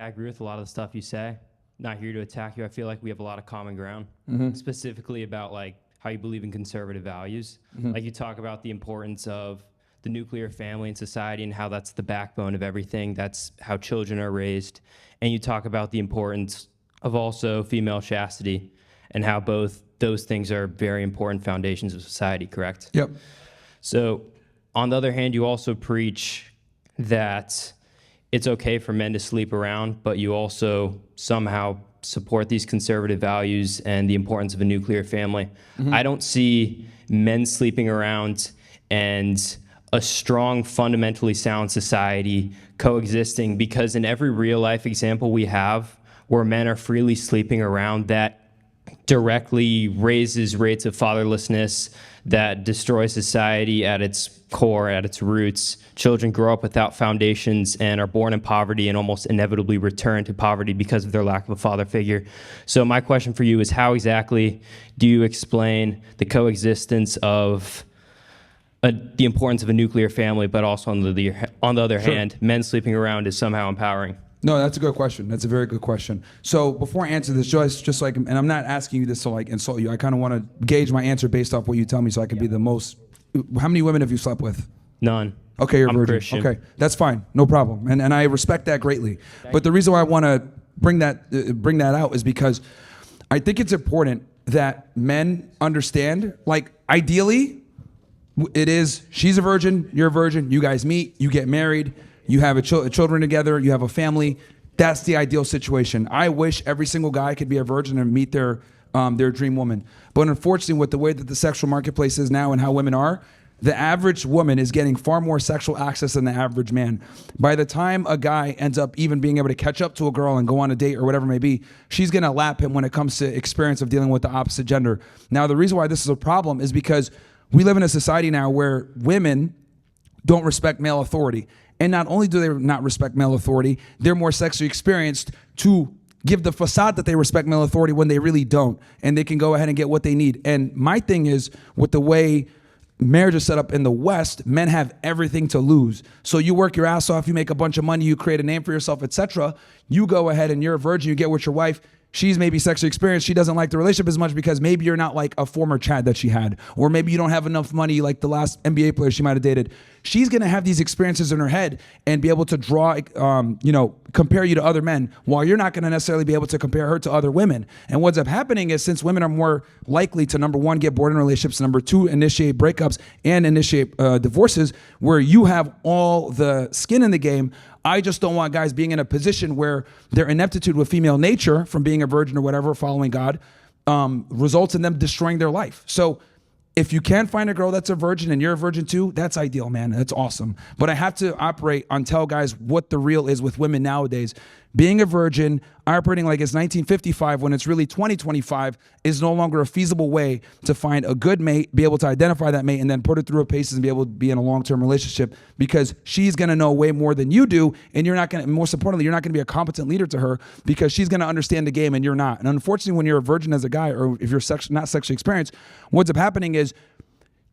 I agree with a lot of the stuff you say. Not here to attack you. I feel like we have a lot of common ground, specifically about like how you believe in conservative values. Like you talk about the importance of the nuclear family in society and how that's the backbone of everything. That's how children are raised. And you talk about the importance of also female chastity and how both those things are very important foundations of society, correct? Yep. So on the other hand, you also preach that it's okay for men to sleep around, but you also somehow support these conservative values and the importance of a nuclear family. I don't see men sleeping around and a strong, fundamentally sound society coexisting, because in every real life example we have where men are freely sleeping around, that directly raises rates of fatherlessness, that destroys society at its core, at its roots. Children grow up without foundations and are born in poverty and almost inevitably return to poverty because of their lack of a father figure. So my question for you is, how exactly do you explain the coexistence of the importance of a nuclear family, but also on the other hand, men sleeping around is somehow empowering? No, that's a good question. That's a very good question. So before I answer this, just like, and I'm not asking you this to like insult you. I kind of want to gauge my answer based off what you tell me, so I can be the most. How many women have you slept with? None. Okay, you're a I'm virgin. Christian. Okay, that's fine, no problem, and I respect that greatly. But the reason why I want to bring that out is because I think it's important that men understand. Like, ideally, it is she's a virgin, you're a virgin. You guys meet, you get married. You have children together, you have a family. That's the ideal situation. I wish every single guy could be a virgin and meet their dream woman. But unfortunately, with the way that the sexual marketplace is now and how women are, the average woman is getting far more sexual access than the average man. By the time a guy ends up even being able to catch up to a girl and go on a date or whatever it may be, she's gonna lap him when it comes to experience of dealing with the opposite gender. Now, the reason why this is a problem is because we live in a society now where women don't respect male authority. And not only do they not respect male authority, they're more sexually experienced to give the facade that they respect male authority when they really don't. And they can go ahead and get what they need. And my thing is, with the way marriage is set up in the West, men have everything to lose. So you work your ass off, you make a bunch of money, you create a name for yourself, etc. You go ahead and you're a virgin, you get with your wife. She's maybe sexually experienced. She doesn't like the relationship as much because maybe you're not like a former Chad that she had, or maybe you don't have enough money like the last NBA player she might have dated. She's going to have these experiences in her head and be able to draw, compare you to other men, while you're not going to necessarily be able to compare her to other women. And what's up happening is, since women are more likely to, number one, get bored in relationships, number two, initiate breakups and initiate divorces, where you have all the skin in the game, I just don't want guys being in a position where their ineptitude with female nature from being a virgin or whatever, following God, results in them destroying their life. So if you can find a girl that's a virgin and you're a virgin too, that's ideal, man. That's awesome. But I have to operate on tell guys what the real is with women nowadays. Being a virgin, operating like it's 1955 when it's really 2025, is no longer a feasible way to find a good mate, be able to identify that mate, and then put it through her paces and be able to be in a long-term relationship, because she's going to know way more than you do, and you're not going to, most importantly, you're not going to be a competent leader to her, because she's going to understand the game and you're not. And unfortunately, when you're a virgin as a guy, or if you're not sexually experienced, what's up happening is,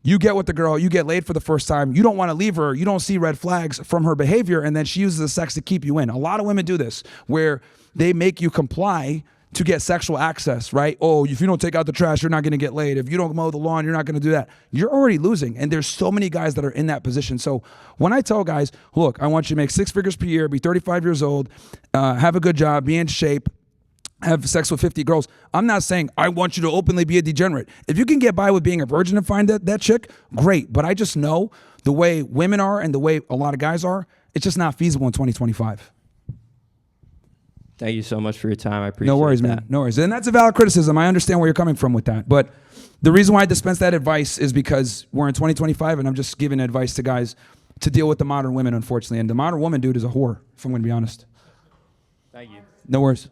you get with the girl, you get laid for the first time, you don't want to leave her, you don't see red flags from her behavior, and then she uses the sex to keep you in. A lot of women do this, where they make you comply to get sexual access, right? Oh, if you don't take out the trash, you're not going to get laid. If you don't mow the lawn, you're not going to do that. You're already losing, and there's so many guys that are in that position. So when I tell guys, look, I want you to make 6 figures per year, be 35 years old, have a good job, be in shape, have sex with 50 girls. I'm not saying I want you to openly be a degenerate. If you can get by with being a virgin and find that chick, great. But I just know the way women are and the way a lot of guys are, it's just not feasible in 2025. Thank you so much for your time. I appreciate it. No worries, man. No worries. And that's a valid criticism. I understand where you're coming from with that. But the reason why I dispense that advice is because we're in 2025, and I'm just giving advice to guys to deal with the modern women, unfortunately. And the modern woman, dude, is a whore, if I'm going to be honest. Thank you. No worries.